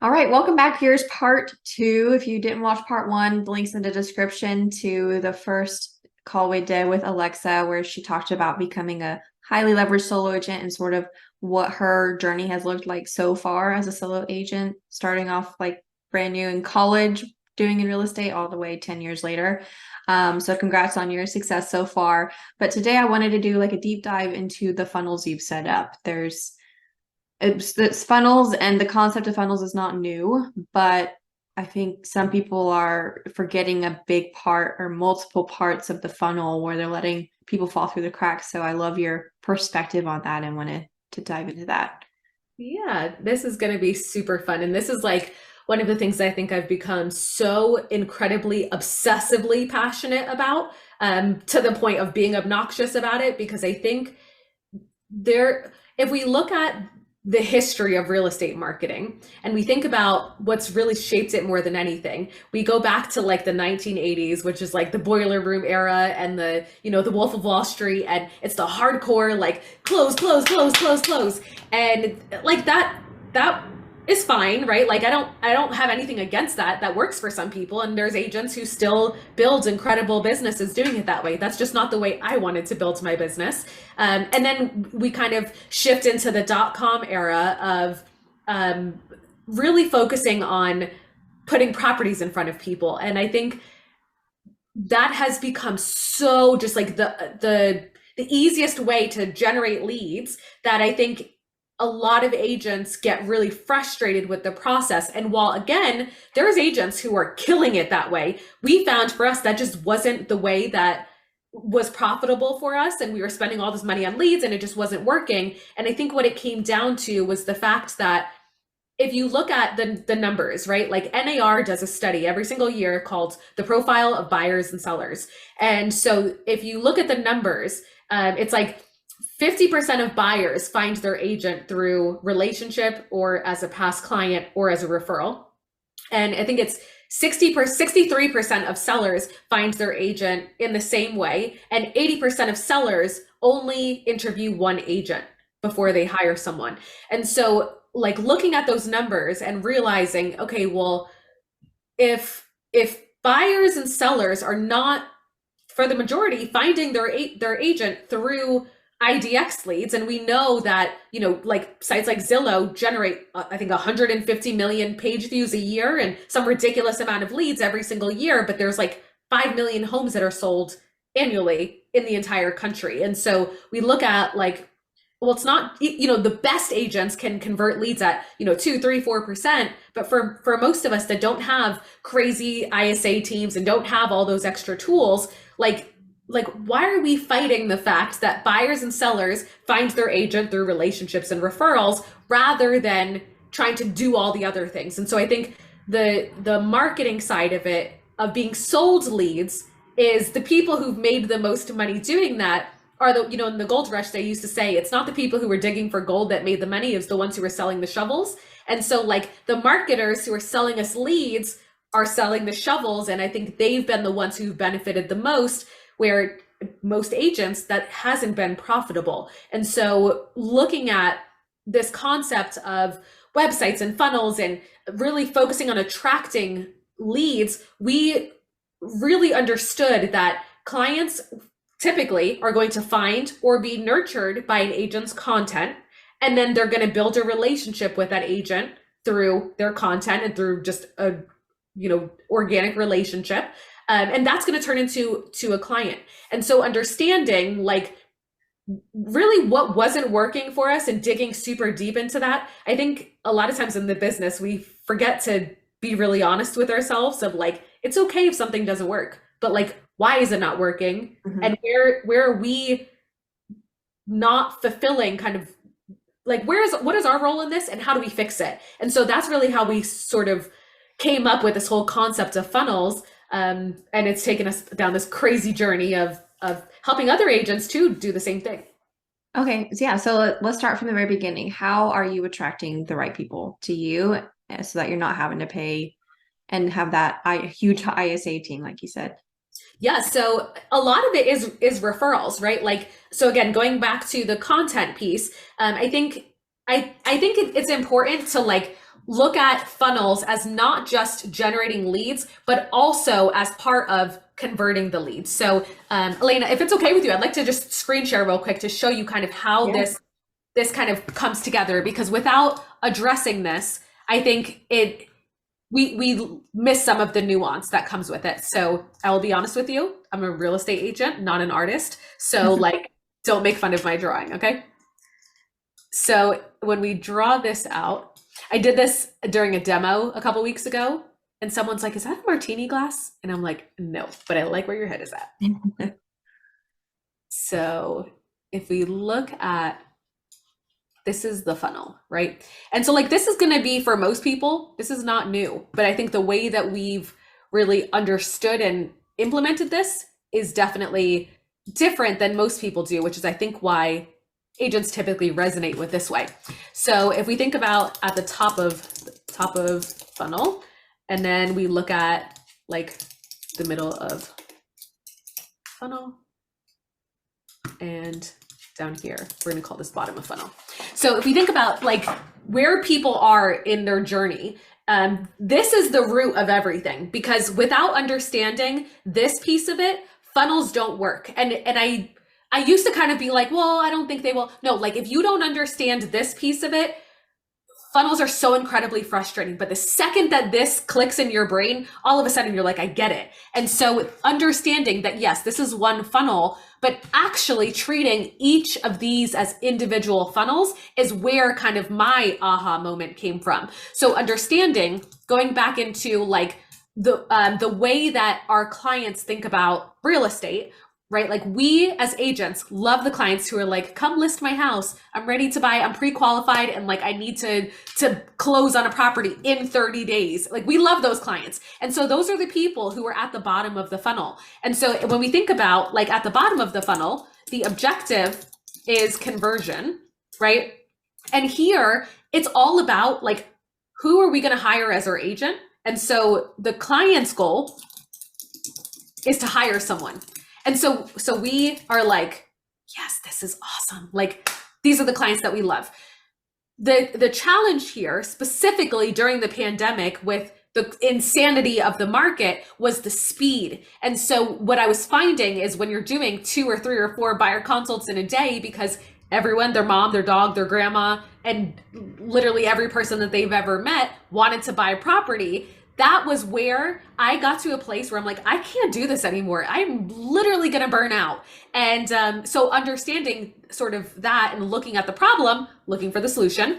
All right, welcome back. Here's part two. If you didn't watch part one, the link's in the description to the first call we did with Alexa, where she talked about becoming a highly leveraged solo agent and sort of what her journey has looked like so far as a solo agent, starting off like brand new in college, doing in real estate, all the way 10 years later. So congrats on your success so far. But today I wanted to do like a deep dive into the funnels you've set up. It's funnels, and the concept of funnels is not new, but I think some people are forgetting a big part or multiple parts of the funnel where they're letting people fall through the cracks. So I love your perspective on that and wanted to dive into that. Yeah, this is going to be super fun. And this is like one of the things I think I've become so incredibly obsessively passionate about, to the point of being obnoxious about it, because I think if we look at the history of real estate marketing and we think about what's really shaped it more than anything, we go back to like the 1980s, which is like the boiler room era and the Wolf of Wall Street, and it's the hardcore like close, close, close, close, close. And like that is fine, right? Like I don't have anything against that. That works for some people, and there's agents who still build incredible businesses doing it that way. That's just not the way I wanted to build my business. And then we kind of shift into the dot-com era of really focusing on putting properties in front of people. And I think that has become so just like the easiest way to generate leads, that I think a lot of agents get really frustrated with the process. And while again, there's agents who are killing it that way, we found for us that just wasn't the way that was profitable for us. And we were spending all this money on leads and it just wasn't working. And I think what it came down to was the fact that if you look at the numbers, right? Like NAR does a study every single year called the Profile of Buyers and Sellers. And so if you look at the numbers, it's like 50% of buyers find their agent through relationship or as a past client or as a referral. And I think it's 63% of sellers find their agent in the same way. And 80% of sellers only interview one agent before they hire someone. And so like looking at those numbers and realizing, okay, well, if buyers and sellers are not, for the majority, finding their agent through IDX leads, and we know that like sites like Zillow generate I think 150 million page views a year and some ridiculous amount of leads every single year, but there's like 5 million homes that are sold annually in the entire country. And so we look at like, well, it's not, the best agents can convert leads at 2, 3, 4%, but for most of us that don't have crazy ISA teams and don't have all those extra tools, like why are we fighting the fact that buyers and sellers find their agent through relationships and referrals rather than trying to do all the other things? And so I think the marketing side of it, of being sold leads, is the people who've made the most money doing that are in the gold rush, they used to say it's not the people who were digging for gold that made the money, it's the ones who were selling the shovels. And so like the marketers who are selling us leads are selling the shovels, and I think they've been the ones who've benefited the most, where most agents, that hasn't been profitable. And so looking at this concept of websites and funnels and really focusing on attracting leads, we really understood that clients typically are going to find or be nurtured by an agent's content, and then they're going to build a relationship with that agent through their content and through just a organic relationship. And that's going to turn into a client. And so understanding like really what wasn't working for us and digging super deep into that, I think a lot of times in the business, we forget to be really honest with ourselves of like, it's okay if something doesn't work, but like, why is it not working? Mm-hmm. And where are we not fulfilling kind of like, what is our role in this and how do we fix it? And so that's really how we sort of came up with this whole concept of funnels. And it's taken us down this crazy journey of helping other agents to do the same thing. Okay, so yeah, so let's start from the very beginning. How are you attracting the right people to you so that you're not having to pay and have that huge ISA team, like you said? Yeah, so a lot of it is referrals, right? Like, so again, going back to the content piece, I think it's important to like look at funnels as not just generating leads, but also as part of converting the leads. So, Elena, if it's okay with you, I'd like to just screen share real quick to show you kind of how Yeah. this kind of comes together, because without addressing this, I think we miss some of the nuance that comes with it. So I will be honest with you, I'm a real estate agent, not an artist. So like, don't make fun of my drawing, okay? So when we draw this out, I did this during a demo a couple weeks ago, and someone's like, "Is that a martini glass?" And I'm like, "No, but I like where your head is at." So if we look at, this is the funnel, right? And so like, this is going to be for most people, this is not new, but I think the way that we've really understood and implemented this is definitely different than most people do, which is I think why agents typically resonate with this way. So if we think about at the top of funnel, and then we look at like the middle of funnel, and down here, we're going to call this bottom of funnel. So if we think about like where people are in their journey, this is the root of everything, because without understanding this piece of it, funnels don't work. And I used to kind of be like, well, I don't think they will. No, like if you don't understand this piece of it, funnels are so incredibly frustrating. But the second that this clicks in your brain, all of a sudden you're like, I get it. And so understanding that, yes, this is one funnel, but actually treating each of these as individual funnels is where kind of my aha moment came from. So understanding, going back into like the way that our clients think about real estate, right? Like we as agents love the clients who are like, come list my house. I'm ready to buy. I'm pre-qualified. And like, I need to close on a property in 30 days. Like we love those clients. And so those are the people who are at the bottom of the funnel. And so when we think about like at the bottom of the funnel, the objective is conversion, right? And here it's all about like, who are we going to hire as our agent? And so the client's goal is to hire someone. And so we are like, yes, this is awesome. Like these are the clients that we love. The challenge here, specifically during the pandemic with the insanity of the market, was the speed. And so what I was finding is when you're doing 2 or 3 or 4 buyer consults in a day, because everyone, their mom, their dog, their grandma, and literally every person that they've ever met wanted to buy a property, that was where I got to a place where I'm like, I can't do this anymore. I'm literally going to burn out. And so understanding sort of that and looking at the problem, looking for the solution,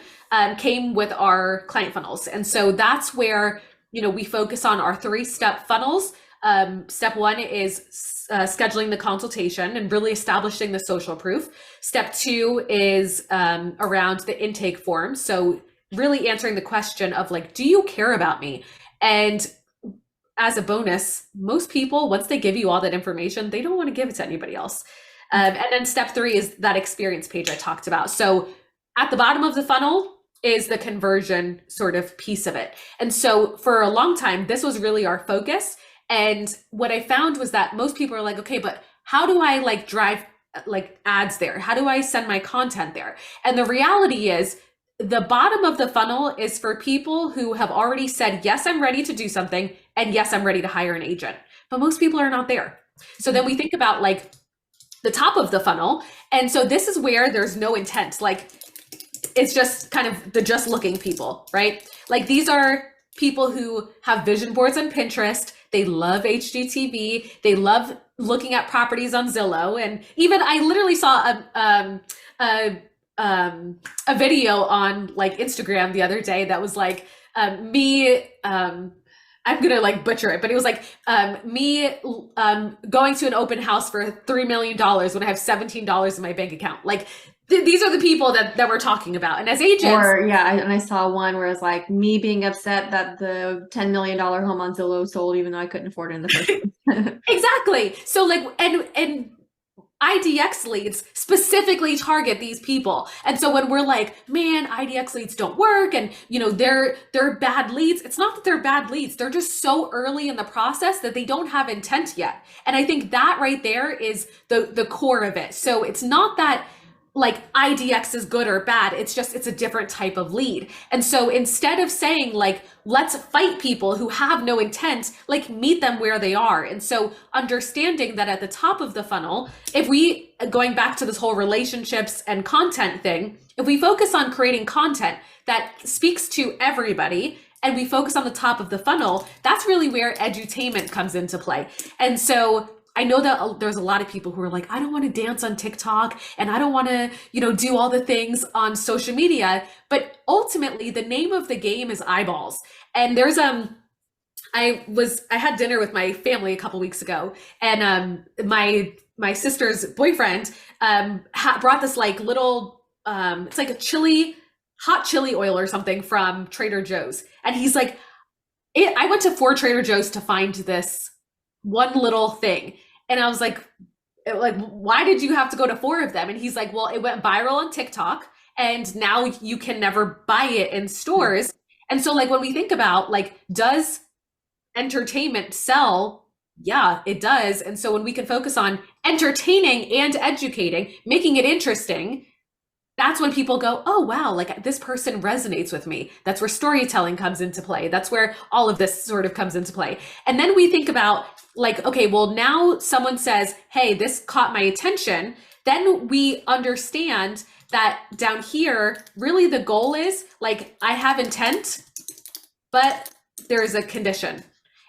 came with our client funnels. And so that's where, you know, we focus on our 3-step funnels. Step 1 is scheduling the consultation and really establishing the social proof. Step 2 is around the intake form. So really answering the question of like, do you care about me? And as a bonus, most people, once they give you all that information, they don't want to give it to anybody else. And then step 3 is that experience page I talked about. So at the bottom of the funnel is the conversion sort of piece of it. And so for a long time, this was really our focus. And what I found was that most people are like, okay, but how do I like drive like ads there? How do I send my content there? And the reality is, the bottom of the funnel is for people who have already said, yes, I'm ready to do something, and yes, I'm ready to hire an agent. But most people are not there. So then we think about like the top of the funnel. And so this is where there's no intent. Like it's just kind of the just looking people, right? Like these are people who have vision boards on Pinterest. They love HGTV. They love looking at properties on Zillow. And even I literally saw a video on like Instagram the other day that was like me, I'm gonna like butcher it, but it was like me going to an open house for $3 million when I have $17 in my bank account. Like these are the people that we're talking about. And as agents, Or yeah, and I saw one where it's like me being upset that the $10 million home on Zillow sold, even though I couldn't afford it in the first place. exactly. So like, and IDX leads specifically target these people. And so when we're like, man, IDX leads don't work and you know, they're bad leads. It's not that they're bad leads. They're just so early in the process that they don't have intent yet. And I think that right there is the core of it. So it's not that like IDX is good or bad. It's just, it's a different type of lead. And so instead of saying like, let's fight people who have no intent, like meet them where they are. And so understanding that at the top of the funnel, if we, going back to this whole relationships and content thing, if we focus on creating content that speaks to everybody, and we focus on the top of the funnel, that's really where edutainment comes into play. And so I know that there's a lot of people who are like, I don't want to dance on TikTok and I don't want to, do all the things on social media. But ultimately, the name of the game is eyeballs. And there's I had dinner with my family a couple weeks ago, and my sister's boyfriend brought this like little it's like a hot chili oil or something from Trader Joe's, and he's like, I went to 4 Trader Joe's to find this one little thing. And I was like, why did you have to go to 4 of them? And he's like, well, it went viral on TikTok and now you can never buy it in stores. And so like when we think about like, does entertainment sell? Yeah, it does. And so when we can focus on entertaining and educating, making it interesting, that's when people go, oh, wow, like this person resonates with me. That's where storytelling comes into play. That's where all of this sort of comes into play. And then we think about like, okay, well, now someone says, hey, this caught my attention. Then we understand that down here, really the goal is like, I have intent, but there is a condition.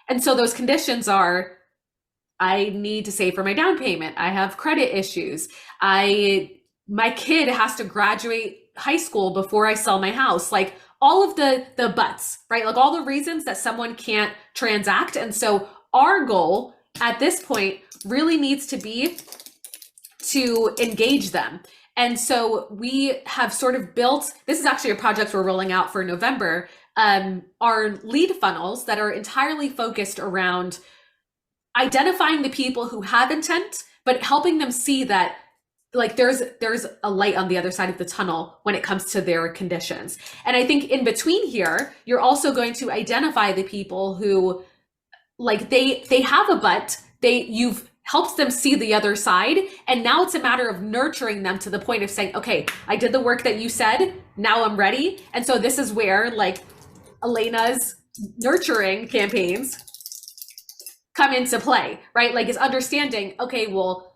And so those conditions are, I need to save for my down payment. I have credit issues. My kid has to graduate high school before I sell my house. Like all of the buts, right? Like all the reasons that someone can't transact. And so our goal at this point really needs to be to engage them. And so we have sort of built, this is actually a project we're rolling out for November, our lead funnels that are entirely focused around identifying the people who have intent, but helping them see that like there's a light on the other side of the tunnel when it comes to their conditions. And I think in between here, you're also going to identify the people who like they have a but you've helped them see the other side. And now it's a matter of nurturing them to the point of saying, okay, I did the work that you said, now I'm ready. And so this is where like Elena's nurturing campaigns come into play, right? Like is understanding, okay, well,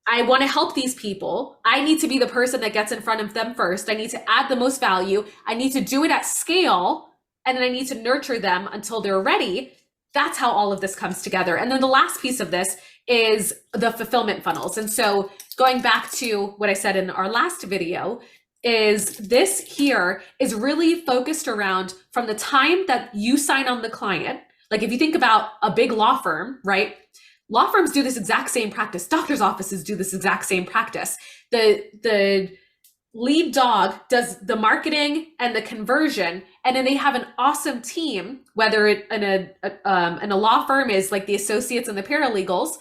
I want to help these people. I need to be the person that gets in front of them first. I need to add the most value. I need to do it at scale. And then I need to nurture them until they're ready. That's how all of this comes together. And then the last piece of this is the fulfillment funnels. And so going back to what I said in our last video, is this here is really focused around from the time that you sign on the client. Like if you think about a big law firm, right? Law firms do this exact same practice. Doctors' offices do this exact same practice. The lead dog does the marketing and the conversion, and then they have an awesome team, whether it in a law firm is like the associates and the paralegals.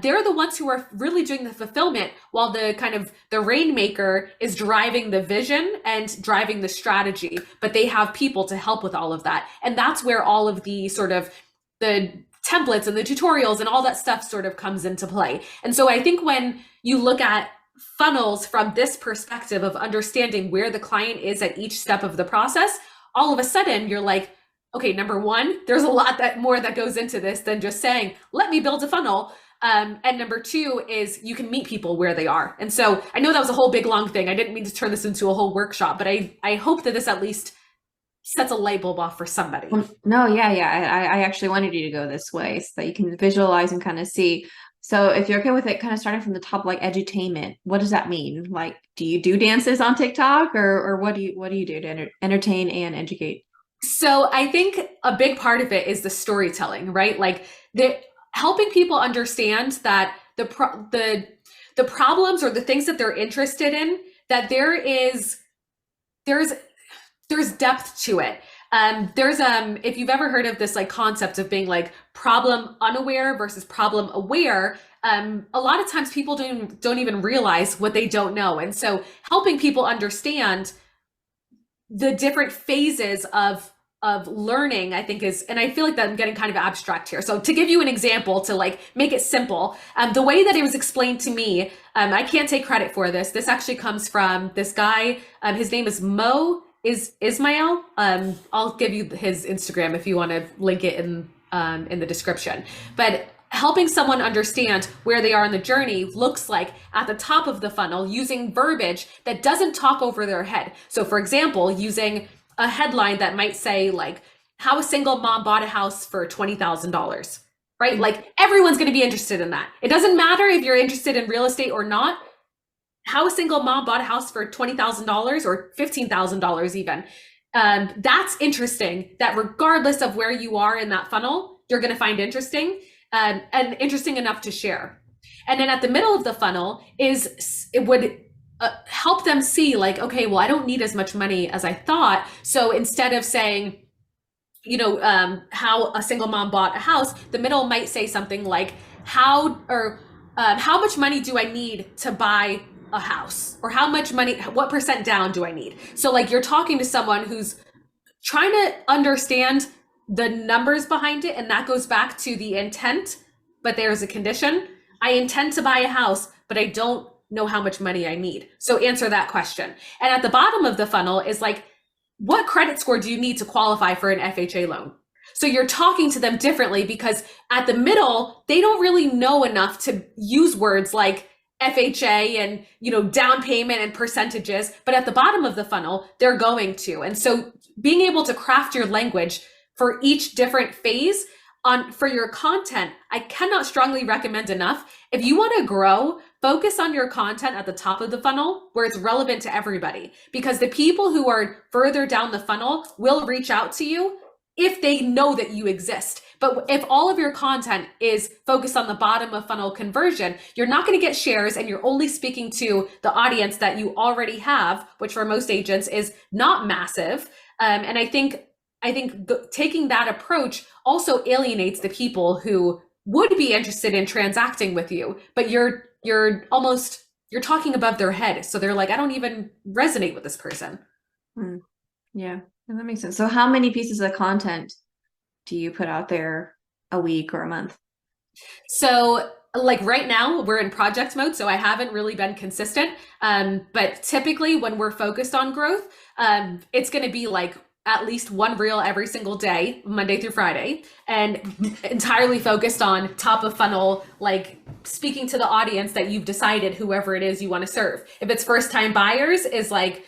They're the ones who are really doing the fulfillment, while the kind of the rainmaker is driving the vision and driving the strategy, but they have people to help with all of that. And that's where all of the sort of the templates and the tutorials and all that stuff sort of comes into play. And so I think when you look at funnels from this perspective of understanding where the client is at each step of the process, all of a sudden you're like, okay, number one, there's a lot more that goes into this than just saying, let me build a funnel. And number two is you can meet people where they are. And so I know that was a whole big long thing. I didn't mean to turn this into a whole workshop, but I hope that this at least sets a light bulb off for somebody. No, yeah. I actually wanted you to go this way so that you can visualize and kind of see. So if you're okay with it, kind of starting from the top, like edutainment, what does that mean? Like, do you do dances on TikTok or what do you do to entertain and educate? So I think a big part of it is the storytelling, right? Like helping people understand that the problems or the things that they're interested in, that there's depth to it. There's if you've ever heard of this like concept of being like problem unaware versus problem aware, a lot of times people don't even realize what they don't know. And so helping people understand the different phases of of learning, I think is, and I feel like that I'm getting kind of abstract here. So to give you an example, to like make it simple, the way that it was explained to me, I can't take credit for this. This actually comes from this guy. His name is Mo is Ismail. I'll give you his Instagram if you want to link it in the description. But helping someone understand where they are in the journey looks like at the top of the funnel using verbiage that doesn't talk over their head. So for example, using a headline that might say like, how a single mom bought a house for $20,000, right? Like everyone's going to be interested in that. It doesn't matter if you're interested in real estate or not. How a single mom bought a house for $20,000 or $15,000 even. That's interesting, that regardless of where you are in that funnel, you're going to find interesting, and interesting enough to share. And then at the middle of the funnel it would help them see like, okay, well, I don't need as much money as I thought. So instead of saying, how a single mom bought a house, the middle might say something like, how much money do I need to buy a house? Or how much money, what percent down do I need? So like you're talking to someone who's trying to understand the numbers behind it. And that goes back to the intent, but there's a condition. I intend to buy a house, but I don't know how much money I need. So answer that question. And at the bottom of the funnel is like, what credit score do you need to qualify for an FHA loan? So you're talking to them differently because at the middle, they don't really know enough to use words like FHA and, down payment and percentages, but at the bottom of the funnel, they're going to. And so being able to craft your language for each different phase for your content, I cannot strongly recommend enough. If you want to grow, focus on your content at the top of the funnel where it's relevant to everybody, because the people who are further down the funnel will reach out to you if they know that you exist. But if all of your content is focused on the bottom of funnel conversion, you're not going to get shares, and you're only speaking to the audience that you already have, which for most agents is not massive. And I think taking that approach also alienates the people who would be interested in transacting with you, but you're talking above their head. So they're like, I don't even resonate with this person. Yeah, that makes sense. So how many pieces of content do you put out there a week or a month? So like right now we're in project mode, so I haven't really been consistent. But typically when we're focused on growth, it's going to be like at least one reel every single day, Monday through Friday, and entirely focused on top of funnel, like speaking to the audience that you've decided, whoever it is you want to serve. If it's first time buyers, is like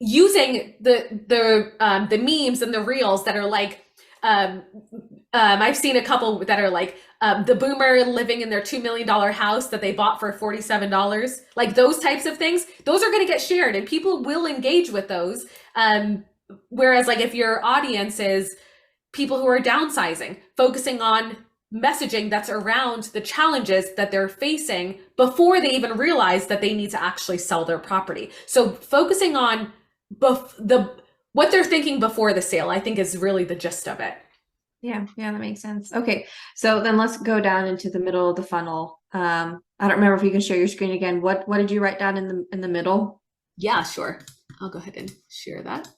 using the memes and the reels that are like, I've seen a couple that are like the boomer living in their $2 million house that they bought for $47. Like those types of things, those are going to get shared and people will engage with those. Whereas like if your audience is people who are downsizing, focusing on messaging that's around the challenges that they're facing before they even realize that they need to actually sell their property. So focusing on what they're thinking before the sale, I think is really the gist of it. Yeah, that makes sense. Okay, so then let's go down into the middle of the funnel. I don't remember if you can share your screen again. What did you write down in the middle? Yeah, sure. I'll go ahead and share that.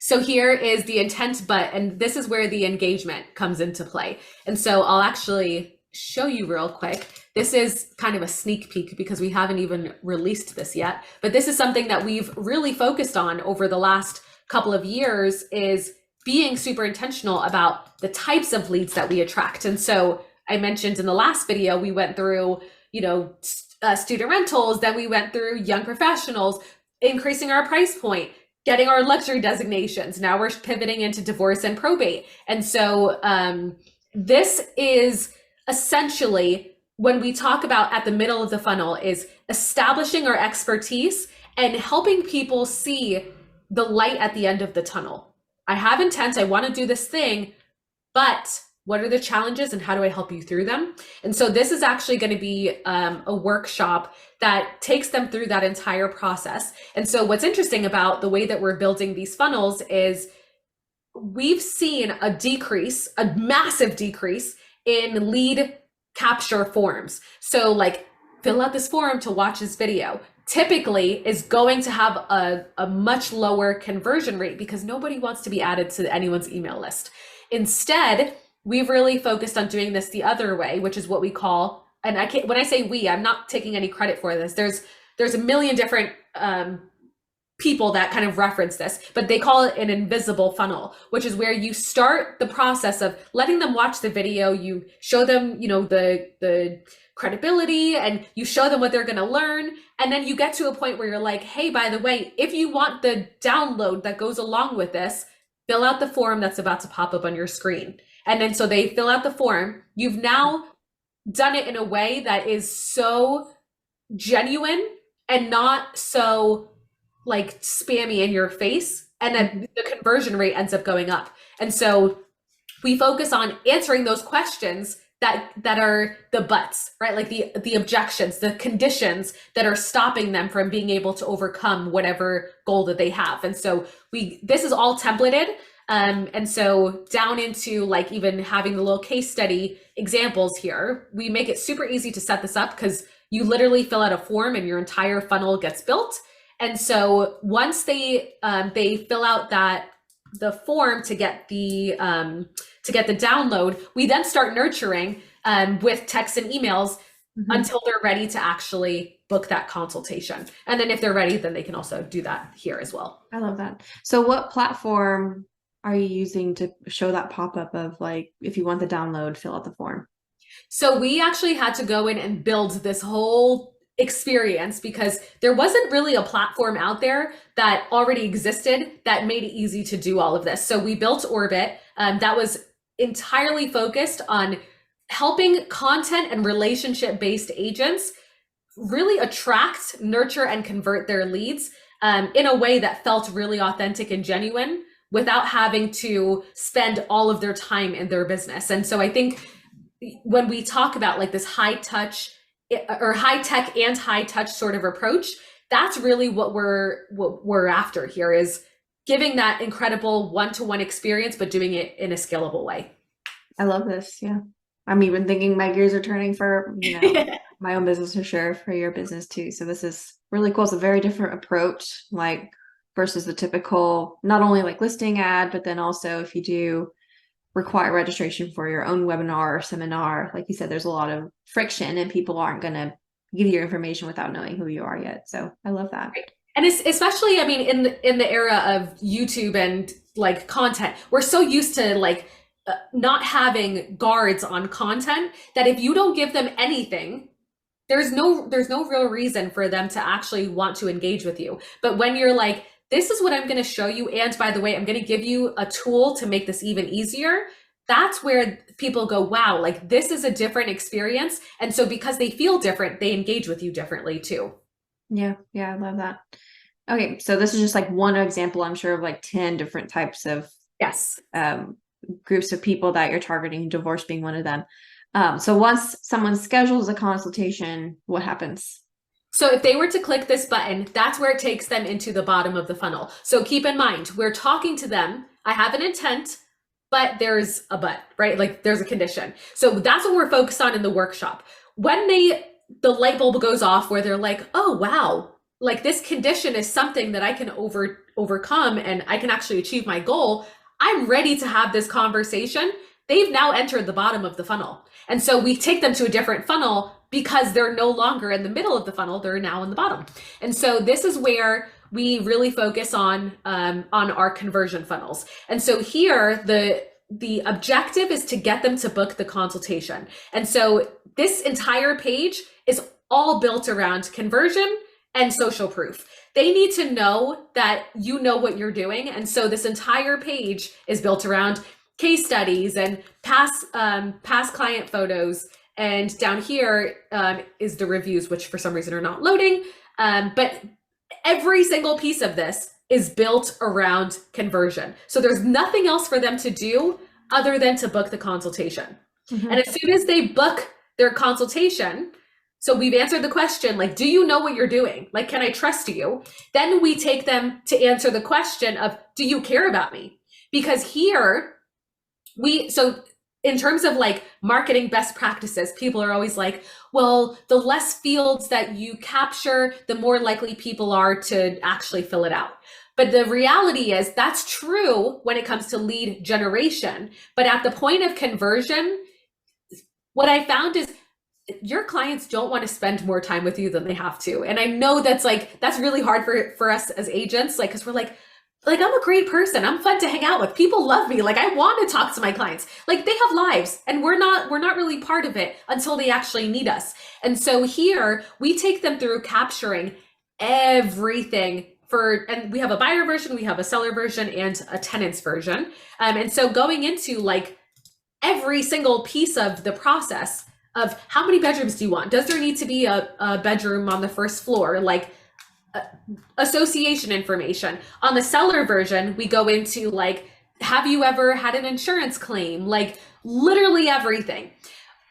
So here is the intent, and this is where the engagement comes into play. And so I'll actually show you real quick. This is kind of a sneak peek because we haven't even released this yet, but this is something that we've really focused on over the last couple of years, is being super intentional about the types of leads that we attract. And so I mentioned in the last video, we went through, student rentals, then we went through young professionals, increasing our price point, getting our luxury designations. Now we're pivoting into divorce and probate. And so this is essentially, when we talk about at the middle of the funnel, is establishing our expertise and helping people see the light at the end of the tunnel. I have intent, I want to do this thing, but what are the challenges and how do I help you through them? And so this is actually going to be a workshop that takes them through that entire process. And so what's interesting about the way that we're building these funnels is we've seen a massive decrease in lead capture forms. So like, fill out this form to watch this video. typically is going to have a much lower conversion rate because nobody wants to be added to anyone's email list. Instead, we've really focused on doing this the other way, which is what we call, and I can't, when I say we, I'm not taking any credit for this. There's a million different people that kind of reference this, but they call it an invisible funnel, which is where you start the process of letting them watch the video. You show them, the credibility, and you show them what they're going to learn. And then you get to a point where you're like, hey, by the way, if you want the download that goes along with this, fill out the form that's about to pop up on your screen. And then so they fill out the form. You've now done it in a way that is so genuine and not so like spammy in your face, and then the conversion rate ends up going up. And so we focus on answering those questions that are the buts, right? Like the objections, the conditions that are stopping them from being able to overcome whatever goal that they have. And so this is all templated. And so down into like even having the little case study examples here, we make it super easy to set this up because you literally fill out a form and your entire funnel gets built. And so once they fill out the form to get the download, we then start nurturing with texts and emails until they're ready to actually book that consultation. And then if they're ready, then they can also do that here as well. I love that. So what platform are you using to show that pop-up of like, if you want the download, fill out the form? So we actually had to go in and build this whole experience because there wasn't really a platform out there that already existed that made it easy to do all of this. So we built Orbit that was entirely focused on helping content and relationship-based agents really attract, nurture, and convert their leads in a way that felt really authentic and genuine without having to spend all of their time in their business. And so I think when we talk about like this high touch or high tech and high touch sort of approach, that's really what we're after here, is giving that incredible one-to-one experience, but doing it in a scalable way. I love this. Yeah. I'm even thinking my gears are turning for, my own business for sure, for your business too. So this is really cool. It's a very different approach, like versus the typical, not only like listing ad, but then also if you do require registration for your own webinar or seminar, like you said, there's a lot of friction and people aren't going to give you your information without knowing who you are yet. So I love that. Right. And it's especially, I mean, in the era of YouTube and like content, we're so used to like not having guards on content that if you don't give them anything, there's no real reason for them to actually want to engage with you. But when you're like, this is what I'm going to show you, and by the way, I'm going to give you a tool to make this even easier, that's where people go, wow, like this is a different experience. And so because they feel different, they engage with you differently too. Yeah, I love that. Okay, so this is just like one example, I'm sure, of like 10 different types of groups of people that you're targeting, divorce being one of them. So once someone schedules a consultation, what happens? So if they were to click this button, that's where it takes them into the bottom of the funnel. So keep in mind, we're talking to them. I have an intent, but there's a but, right? Like there's a condition. So that's what we're focused on in the workshop. When the light bulb goes off where they're like, oh, wow, like this condition is something that I can overcome and I can actually achieve my goal, I'm ready to have this conversation. They've now entered the bottom of the funnel. And so we take them to a different funnel because they're no longer in the middle of the funnel, they're now in the bottom. And so this is where we really focus on our conversion funnels. And so here, the objective is to get them to book the consultation. And so this entire page is all built around conversion and social proof. They need to know that you know what you're doing. And so this entire page is built around case studies and past client photos. And down here is the reviews, which for some reason are not loading. But every single piece of this is built around conversion. So there's nothing else for them to do other than to book the consultation. And as soon as they book their consultation, so we've answered the question, like, do you know what you're doing? Like, can I trust you? Then we take them to answer the question of, do you care about me? Because here, so in terms of like marketing best practices, people are always like, well, the less fields that you capture, the more likely people are to actually fill it out. But the reality is that's true when it comes to lead generation. But at the point of conversion, what I found is your clients don't want to spend more time with you than they have to. And I know that's like, that's really hard for us as agents, like, cause we're like, I'm a great person. I'm fun to hang out with. People love me. Like, I want to talk to my clients. Like, they have lives and we're not really part of it until they actually need us. And so here we take them through capturing everything and we have a buyer version, we have a seller version, and a tenants version. And so going into like every single piece of the process of how many bedrooms do you want? Does there need to be a bedroom on the first floor? Like, association information. On the seller version, we go into like, have you ever had an insurance claim? Like, literally everything.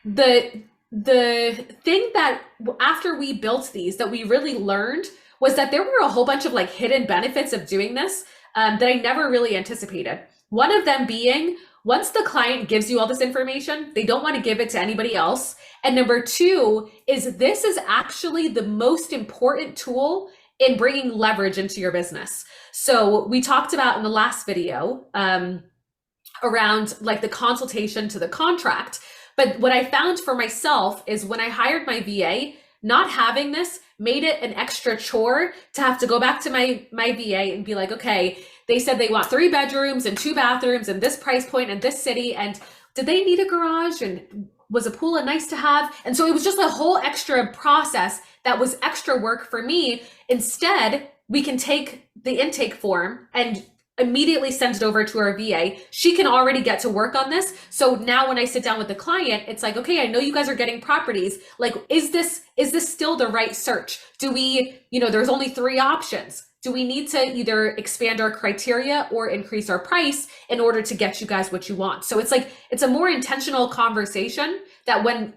The thing that after we built these that we really learned was that there were a whole bunch of like hidden benefits of doing this that I never really anticipated. One of them being, once the client gives you all this information, they don't want to give it to anybody else. And number two is this is actually the most important tool in bringing leverage into your business. So we talked about in the last video around like the consultation to the contract. But what I found for myself is when I hired my VA, not having this made it an extra chore to have to go back to my VA and be like, okay, they said they want 3 bedrooms and 2 bathrooms and this price point and this city. And did they need a garage? And was a pool a nice to have? And so it was just a whole extra process that was extra work for me. Instead, we can take the intake form and immediately send it over to our VA. She can already get to work on this. So now when I sit down with the client, it's like, okay, I know you guys are getting properties. Like, is this still the right search? Do we, there's only 3 options. Do we need to either expand our criteria or increase our price in order to get you guys what you want? So it's like, it's a more intentional conversation that when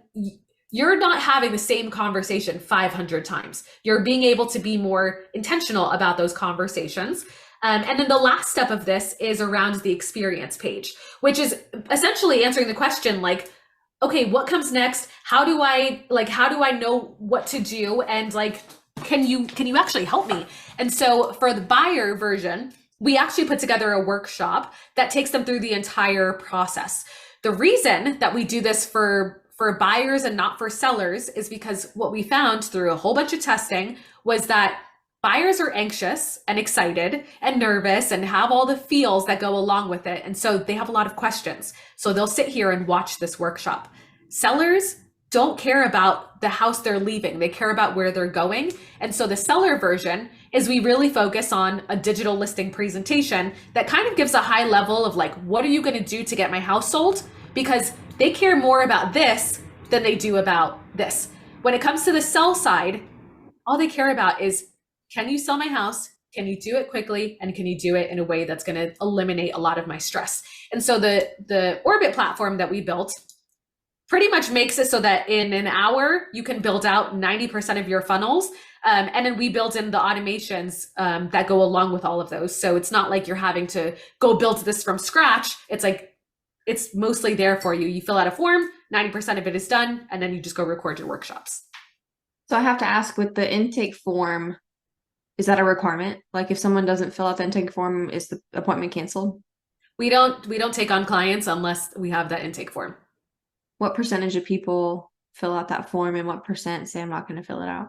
you're not having the same conversation 500 times, you're being able to be more intentional about those conversations. And then the last step of this is around the experience page, which is essentially answering the question like, okay, what comes next? How do I know what to do? And like, can you actually help me? And so for the buyer version, we actually put together a workshop that takes them through the entire process. The reason that we do this for buyers and not for sellers is because what we found through a whole bunch of testing was that buyers are anxious and excited and nervous and have all the feels that go along with it. And so they have a lot of questions. So they'll sit here and watch this workshop. Sellers don't care about the house they're leaving. They care about where they're going. And so the seller version is we really focus on a digital listing presentation that kind of gives a high level of like, what are you going to do to get my house sold? Because they care more about this than they do about this. When it comes to the sell side, all they care about is, can you sell my house? Can you do it quickly? And can you do it in a way that's going to eliminate a lot of my stress? And so the Orbit platform that we built pretty much makes it so that in an hour, you can build out 90% of your funnels. And then we build in the automations that go along with all of those. So it's not like you're having to go build this from scratch. It's like, it's mostly there for you. You fill out a form, 90% of it is done, and then you just go record your workshops. So I have to ask, with the intake form, is that a requirement? Like if someone doesn't fill out the intake form, is the appointment canceled? We don't take on clients unless we have that intake form. What percentage of people fill out that form and what percent say I'm not going to fill it out?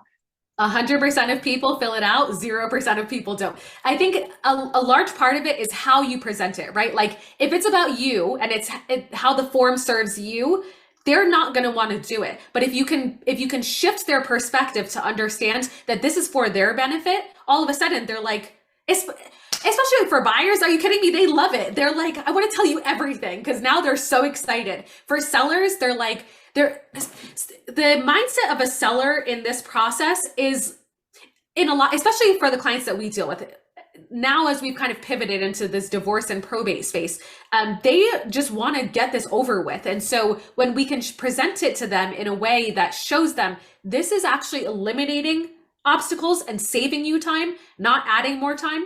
100% of people fill it out, 0% of people don't. I think a large part of it is how you present it, right? Like if it's about you and it's how the form serves you, they're not going to want to do it. But if you can shift their perspective to understand that this is for their benefit, all of a sudden they're like, especially for buyers, are you kidding me? They love it. They're like, I want to tell you everything because now they're so excited. For sellers, they're like, the mindset of a seller in this process is in a lot, especially for the clients that we deal with now, as we've kind of pivoted into this divorce and probate space, they just want to get this over with. And so when we can present it to them in a way that shows them this is actually eliminating obstacles and saving you time, not adding more time,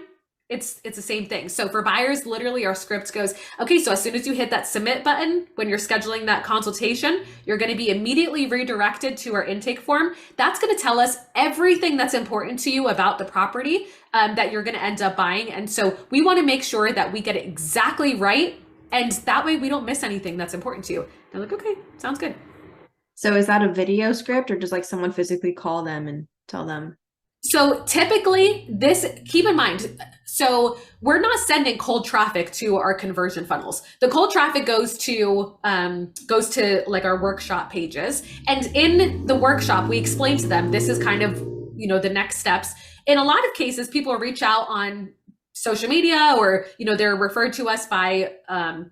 it's the same thing. So for buyers, literally our script goes, okay, so as soon as you hit that submit button, when you're scheduling that consultation, you're going to be immediately redirected to our intake form. That's going to tell us everything that's important to you about the property that you're going to end up buying. And so we want to make sure that we get it exactly right. And that way we don't miss anything that's important to you. They're like, okay, sounds good. So is that a video script or does like someone physically call them and tell them? So typically keep in mind, so we're not sending cold traffic to our conversion funnels. The cold traffic goes to like our workshop pages. And in the workshop, we explain to them, this is kind of, the next steps. In a lot of cases, people reach out on social media, or they're referred to us by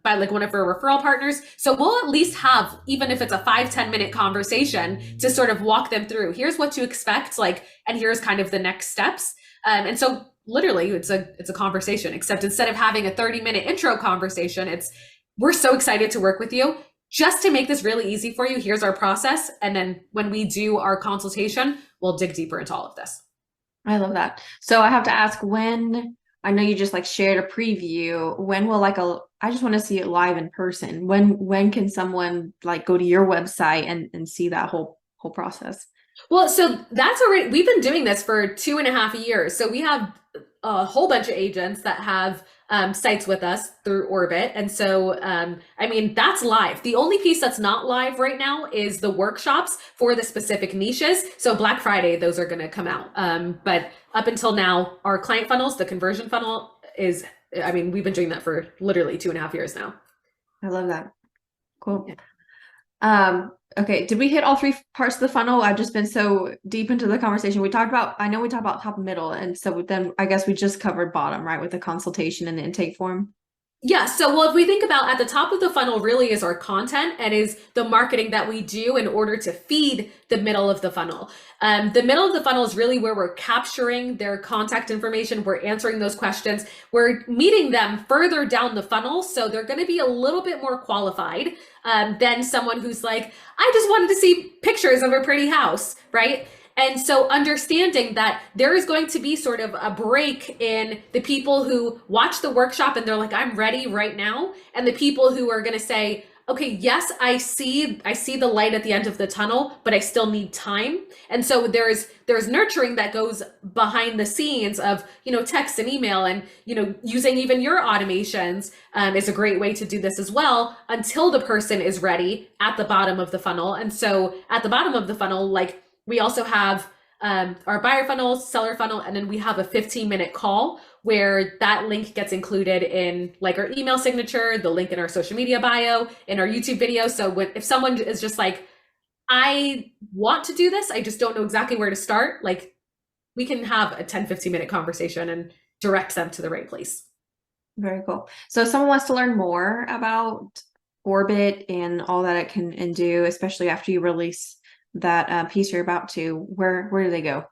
like one of our referral partners. So we'll at least have, even if it's a 5-10 minute conversation, to sort of walk them through, here's what to expect, like, and here's kind of the next steps. And so literally it's a conversation, except instead of having a 30-minute intro conversation, we're so excited to work with you. Just to make this really easy for you, here's our process. And then when we do our consultation, we'll dig deeper into all of this. I love that. So I have to ask, when I know you just like shared a preview, when will I just want to see it live in person. When can someone like go to your website and see that whole process? Well, so that's already, we've been doing this for 2.5 years. So we have a whole bunch of agents that have sites with us through Orbit. And so, that's live. The only piece that's not live right now is the workshops for the specific niches. So Black Friday, those are going to come out. But up until now, our client funnels, the conversion funnel we've been doing that for literally 2.5 years now. I love that. Cool. Okay. Did we hit all three parts of the funnel? I've just been so deep into the conversation. I know we talked about top and middle. And so then I guess we just covered bottom, right? With the consultation and the intake form. Yeah. So, well, if we think about at the top of the funnel really is our content and is the marketing that we do in order to feed the middle of the funnel. The middle of the funnel is really where we're capturing their contact information. We're answering those questions. We're meeting them further down the funnel. So they're going to be a little bit more qualified than someone who's like, I just wanted to see pictures of a pretty house, right? And so understanding that there is going to be sort of a break in the people who watch the workshop and they're like, I'm ready right now. And the people who are going to say, okay, yes, I see the light at the end of the tunnel, but I still need time. And so there's nurturing that goes behind the scenes of, text and email and, using even your automations is a great way to do this as well until the person is ready at the bottom of the funnel. And so at the bottom of the funnel, like, we also have our buyer funnel, seller funnel, and then we have a 15-minute call where that link gets included in like our email signature, the link in our social media bio, in our YouTube video. So if someone is just like, I want to do this, I just don't know exactly where to start, like we can have a 10-15-minute conversation and direct them to the right place. Very cool. So if someone wants to learn more about Orbit and all that it can and do, especially after you release that piece you're about to, where do they go?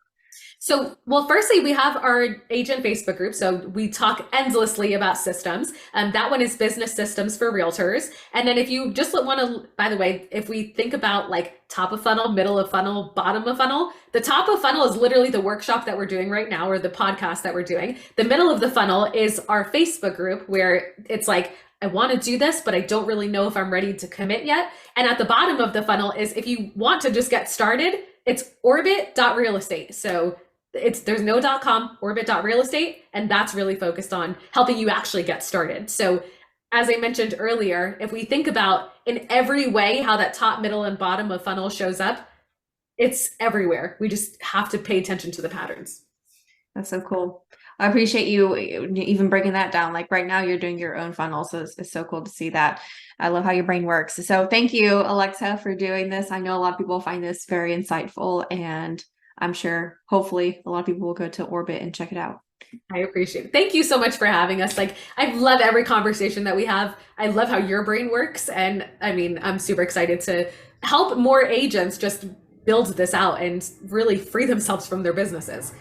So, well, firstly, we have our agent Facebook group. So we talk endlessly about systems. That one is business systems for realtors. And then if you just want to, by the way, if we think about like top of funnel, middle of funnel, bottom of funnel, the top of funnel is literally the workshop that we're doing right now, or the podcast that we're doing. The middle of the funnel is our Facebook group where it's like, I want to do this, but I don't really know if I'm ready to commit yet. And at the bottom of the funnel is if you want to just get started, it's orbit.realestate. So there's no .com, orbit.realestate, and that's really focused on helping you actually get started. So as I mentioned earlier, if we think about in every way how that top, middle, and bottom of funnel shows up, it's everywhere. We just have to pay attention to the patterns. That's so cool. I appreciate you even breaking that down. Like right now you're doing your own funnel. So it's so cool to see that. I love how your brain works. So thank you, Alexa, for doing this. I know a lot of people find this very insightful, and I'm sure hopefully a lot of people will go to Orbit and check it out. I appreciate it. Thank you so much for having us. Like, I love every conversation that we have. I love how your brain works. And I'm super excited to help more agents just build this out and really free themselves from their businesses.